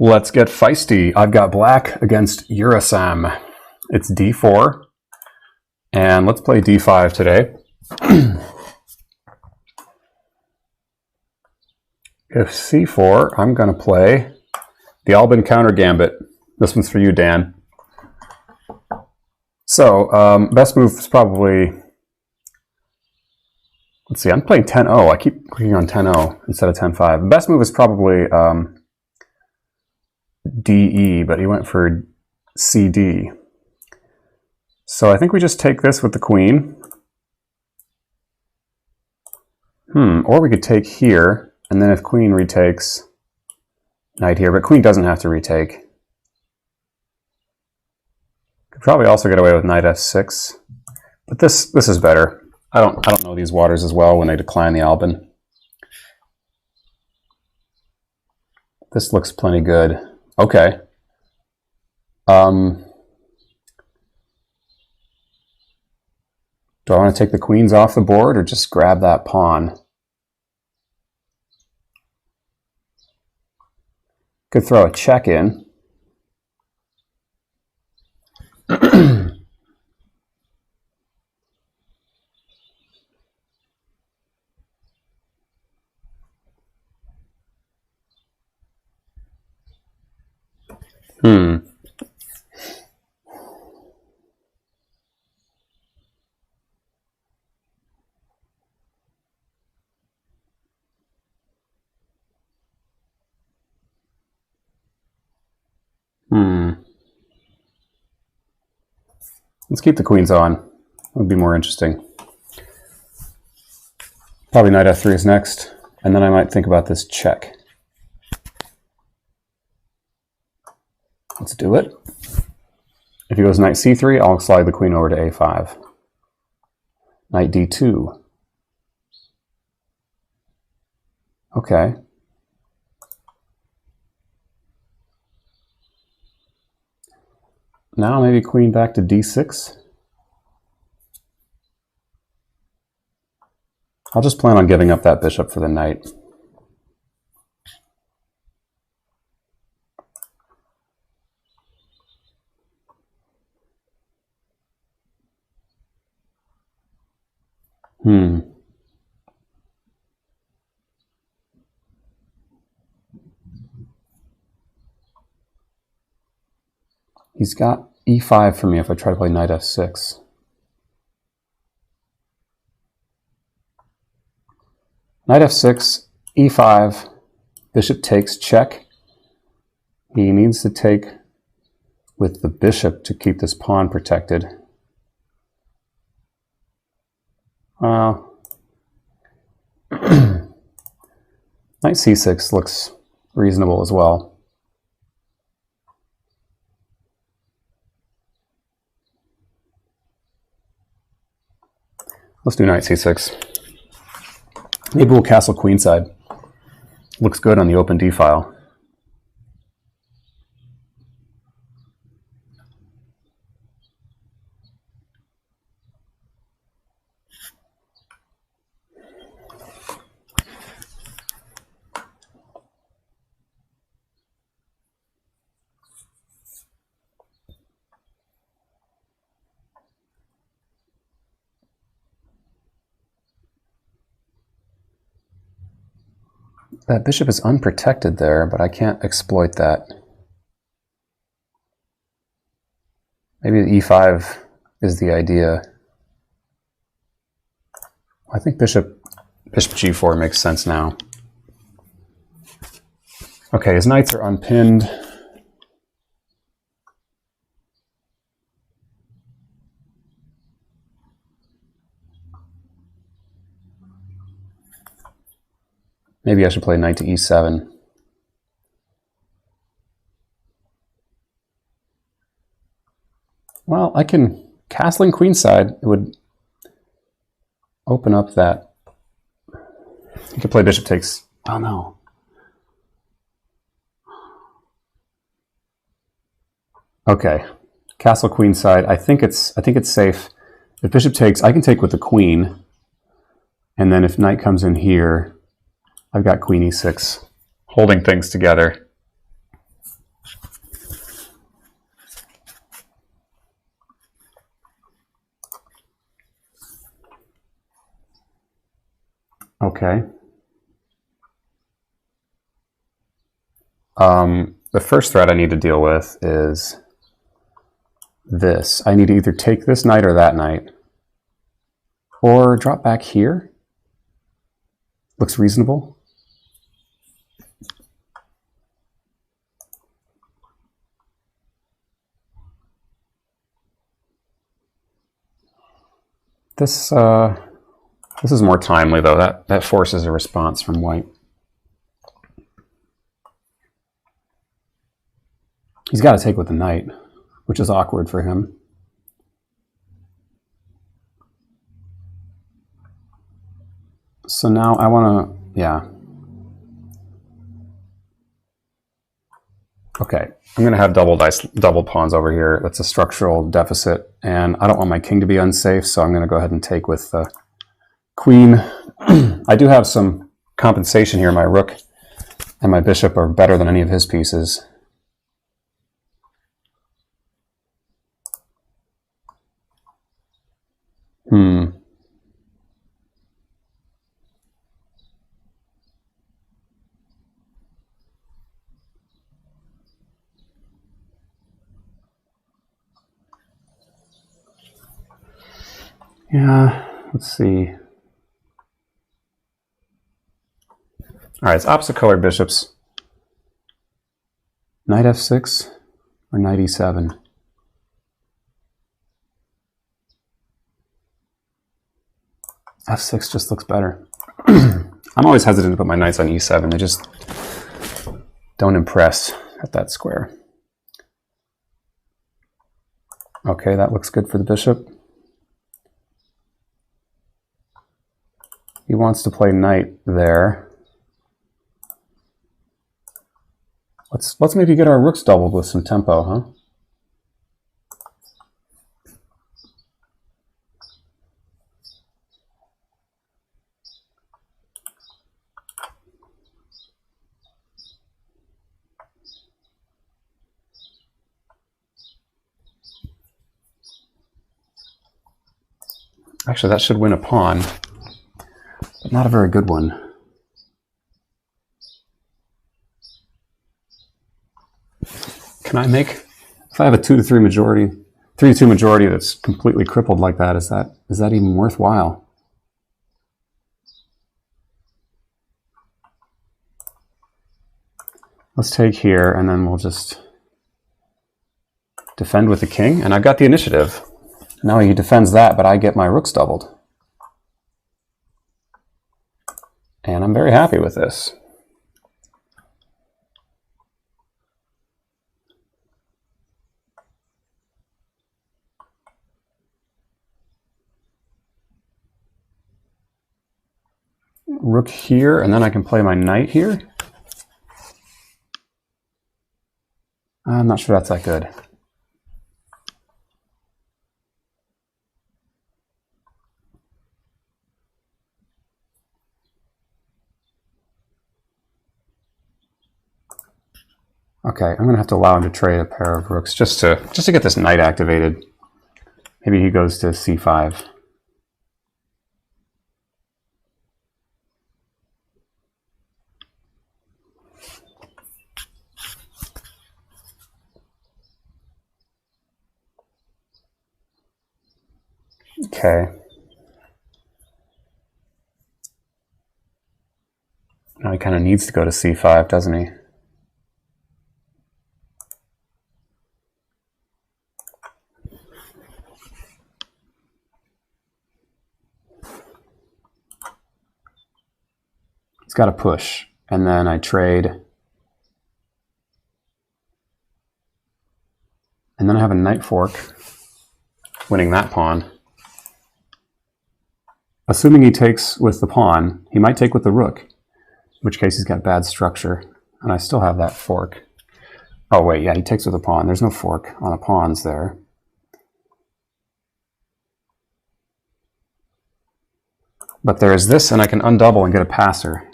Let's get feisty. I've got black against Eurosam. It's d4, and let's play d5 today. If c4, I'm going to play the Albin Countergambit. This one's for you, Dan. So, best move is probably... Let's see, I'm playing 10-0. I keep clicking on 10-0 instead of 10-5. The best move is probably DE, but he went for CD. So I think we just take this with the queen. Or we could take here, and then if queen retakes, knight here, but queen doesn't have to retake. Could probably also get away with knight f6, but this is better. I don't know these waters as well when they decline the Albin. This looks plenty good. Okay. Do I want to take the queens off the board or just grab that pawn? Could throw a check in. Let's keep the queens on. That would be more interesting. Probably knight f3 is next, and then I might think about this check. Let's do it. If he goes knight c3, I'll slide the queen over to a5. Knight d2. Okay. Now maybe queen back to d6. I'll just plan on giving up that bishop for the knight. He's got e5 for me if I try to play knight f6. Knight f6, e5, bishop takes, check. He needs to take with the bishop to keep this pawn protected. Knight c6 looks reasonable as well. Let's do knight c6. Maybe we'll castle queenside. Looks good on the open d file. That bishop is unprotected there, but I can't exploit that. Maybe the e5 is the idea. I think bishop g4 makes sense now. Okay, his knights are unpinned. Maybe I should play knight to e7. Well, I can castling queenside. It would open up that. You could play bishop takes. Oh no. Okay, castle queenside. I think it's safe. If bishop takes, I can take with the queen, and then if knight comes in here, I've got queen e6 holding things together. Okay. The first threat I need to deal with is this. I need to either take this knight or that knight, or drop back here. Looks reasonable. This is more timely though. That forces a response from white. He's got to take with the knight, which is awkward for him. So now I want to, yeah. Okay, I'm going to have double pawns over here. That's a structural deficit, and I don't want my king to be unsafe, so I'm going to go ahead and take with the queen. I do have some compensation here. My rook and my bishop are better than any of his pieces. Yeah, let's see. All right, it's opposite color bishops. Knight f6 or knight e7. f6 just looks better. I'm always hesitant to put my knights on e7. They just don't impress at that square. Okay, that looks good for the bishop. He wants to play knight there. Let's maybe get our rooks doubled with some tempo, huh? Actually, that should win a pawn, but not a very good one. Can I make, if I have a 2-3 majority, 3-2 majority that's completely crippled like that, is that even worthwhile? Let's take here, and then we'll just defend with the king, and I've got the initiative. Now he defends that, but I get my rooks doubled. And I'm very happy with this. Rook here, and then I can play my knight here. I'm not sure that's that good. Okay, I'm going to have to allow him to trade a pair of rooks just to get this knight activated. Maybe he goes to c5. Okay. Now he kind of needs to go to c5, doesn't he? It's got to push, and then I trade. And then I have a knight fork, winning that pawn. Assuming he takes with the pawn, he might take with the rook, in which case he's got bad structure, and I still have that fork. Oh wait, yeah, he takes with the pawn. There's no fork on the pawns there. But there is this, and I can undouble and get a passer.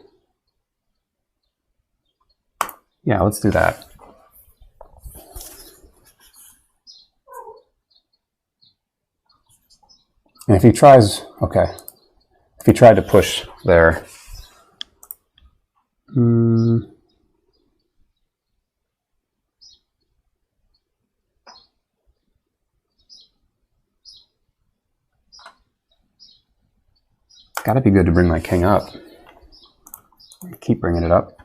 Yeah, let's do that. And if he tries, okay, if he tried to push there, Gotta be good to bring my king up. Keep bringing it up.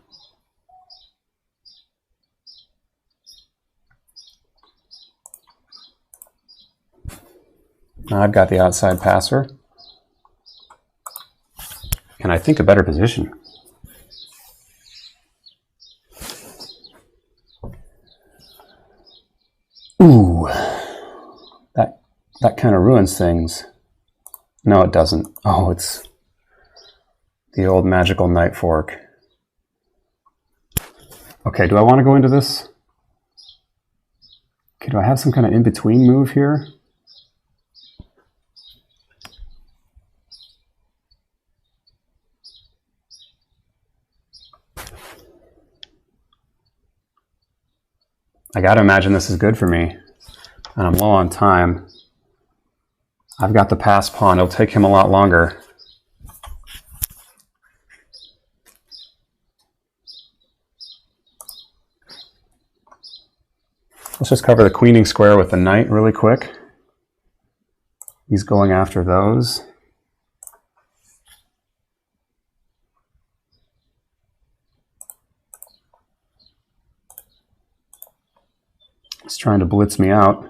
Now I've got the outside passer. And I think a better position. Ooh, that kind of ruins things. No, it doesn't. Oh, it's the old magical knight fork. Okay, do I want to go into this? Okay, do I have some kind of in-between move here? I gotta imagine this is good for me. And I'm low on time. I've got the pass pawn. It'll take him a lot longer. Let's just cover the queening square with the knight really quick. He's going after those. He's trying to blitz me out.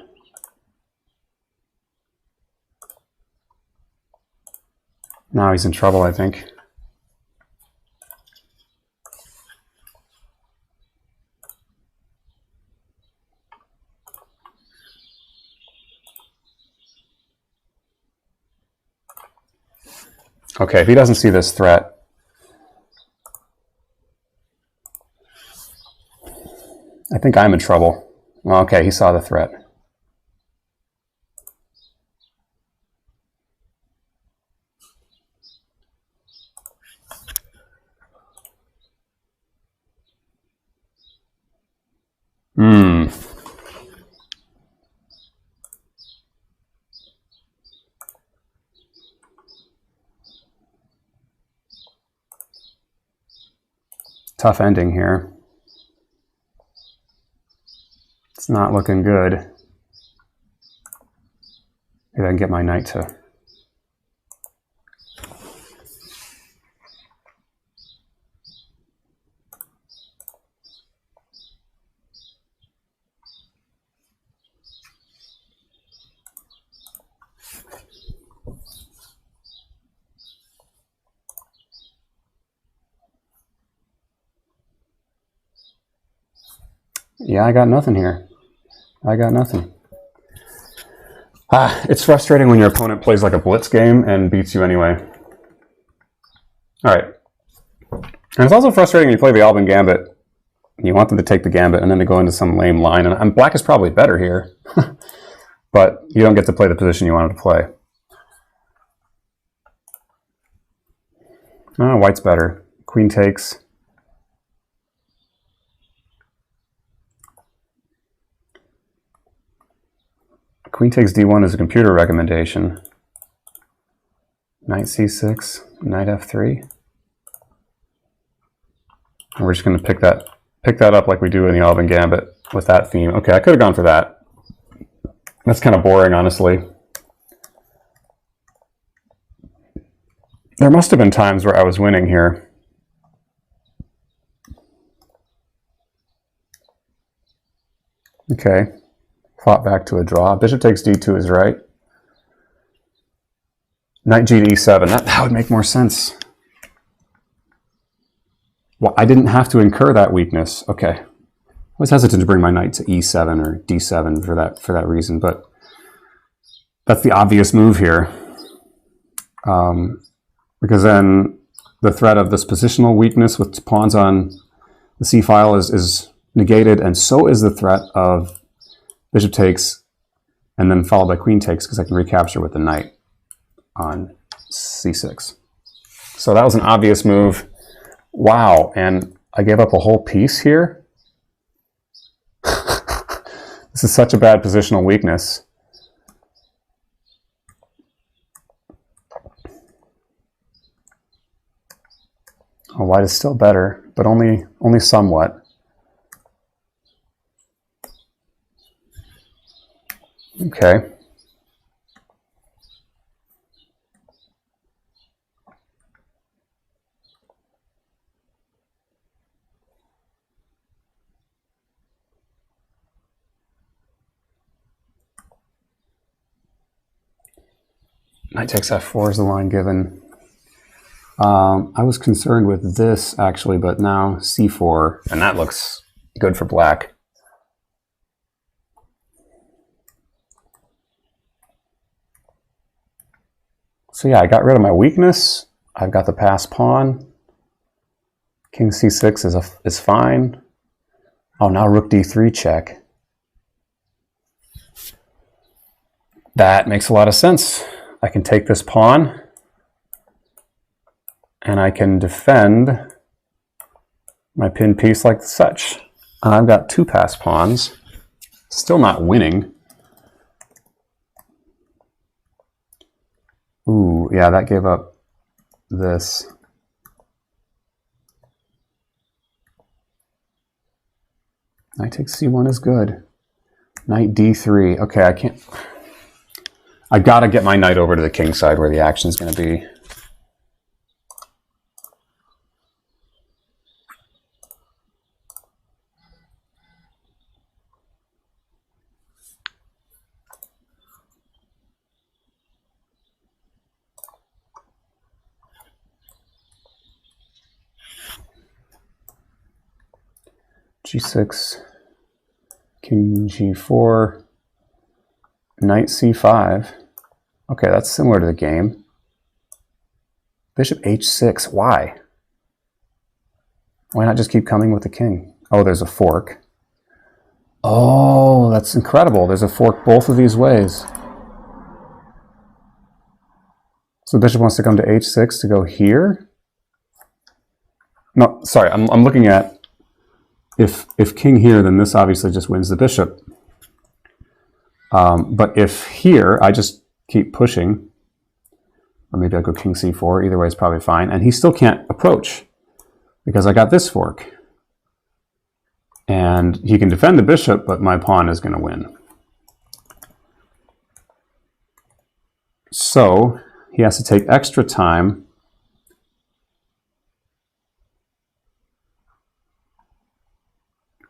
Now he's in trouble, I think. Okay, if he doesn't see this threat, I think I'm in trouble. Well, okay, he saw the threat. Tough ending here. It's not looking good. Maybe I can get my knight to... Yeah, I got nothing here. I got nothing. It's frustrating when your opponent plays like a blitz game and beats you anyway. All right. And it's also frustrating when you play the Albin Gambit. You want them to take the gambit and then to go into some lame line. And black is probably better here. But you don't get to play the position you wanted to play. Oh, white's better. Queen takes. Queen takes d1 is a computer recommendation. Knight c6, knight f3. And we're just going to pick that up like we do in the Albin Gambit with that theme. Okay, I could have gone for that. That's kind of boring, honestly. There must have been times where I was winning here. Okay. Fought back to a draw. Bishop takes d2 is right. Knight g to e7. That would make more sense. Well, I didn't have to incur that weakness. Okay. I was hesitant to bring my knight to e7 or d7 for that reason, but that's the obvious move here. Because then the threat of this positional weakness with pawns on the c file is negated, and so is the threat of bishop takes, and then followed by queen takes, because I can recapture with the knight on c6. So that was an obvious move. Wow, and I gave up a whole piece here? This is such a bad positional weakness. Oh, white is still better, but only somewhat. Okay. Knight takes f4 is the line given. I was concerned with this actually, but now c4, and that looks good for black. So yeah, I got rid of my weakness. I've got the passed pawn. King c6 is fine. Oh, now rook d3 check. That makes a lot of sense. I can take this pawn, and I can defend my pinned piece like such. And I've got two passed pawns. Still not winning. Ooh, yeah, that gave up this. Knight takes c1 is good. Knight d3. Okay, I can't... I gotta get my knight over to the king side where the action is going to be. g6, king g4, knight c5. Okay, that's similar to the game. Bishop h6, why? Why not just keep coming with the king? Oh, there's a fork. Oh, that's incredible. There's a fork both of these ways. So the bishop wants to come to h6 to go here? No, sorry, I'm looking at if king here, then this obviously just wins the bishop. But if here, I just keep pushing, or maybe I go king c4, either way is probably fine, and he still can't approach because I got this fork. And he can defend the bishop, but my pawn is going to win. So he has to take extra time .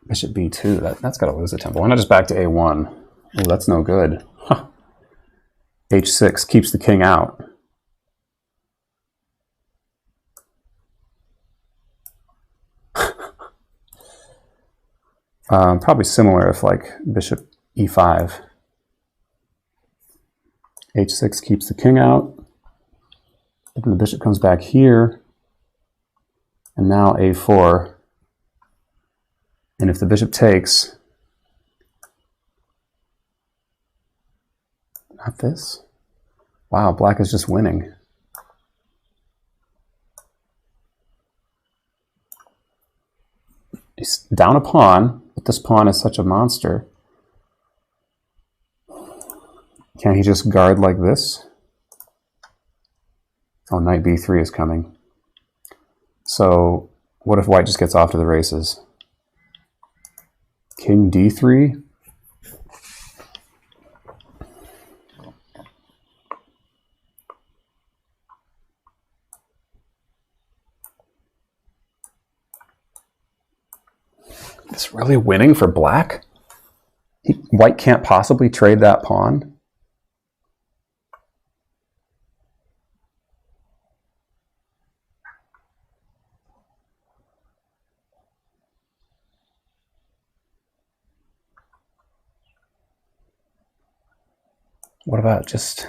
Bishop b2, that's got to lose the tempo. Why not just back to a1? Oh, that's no good. Huh. h6 keeps the king out. Probably similar if like bishop e5. h6 keeps the king out. But then the bishop comes back here. And now a4. And if the bishop takes, not this. Wow, black is just winning. He's down a pawn, but this pawn is such a monster. Can't he just guard like this? Oh, knight b3 is coming. So what if white just gets off to the races? King d3. It's really winning for black? White can't possibly trade that pawn? What about just,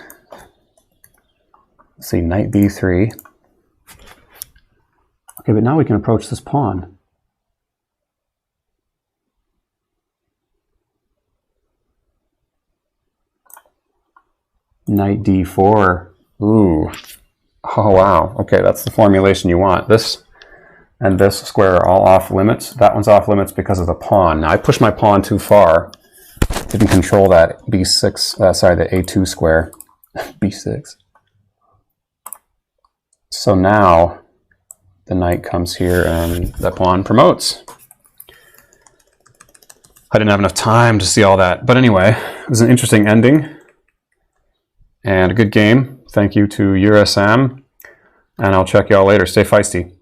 let's see, knight b3. Okay, but now we can approach this pawn. Knight d4. Ooh. Oh, wow. Okay, that's the formulation you want. This and this square are all off limits. That one's off limits because of the pawn. Now, I pushed my pawn too far. Didn't control that b6, sorry, the a2 square. b6. So now the knight comes here and the pawn promotes. I didn't have enough time to see all that. But anyway, it was an interesting ending and a good game. Thank you to USM, and I'll check y'all later. Stay feisty.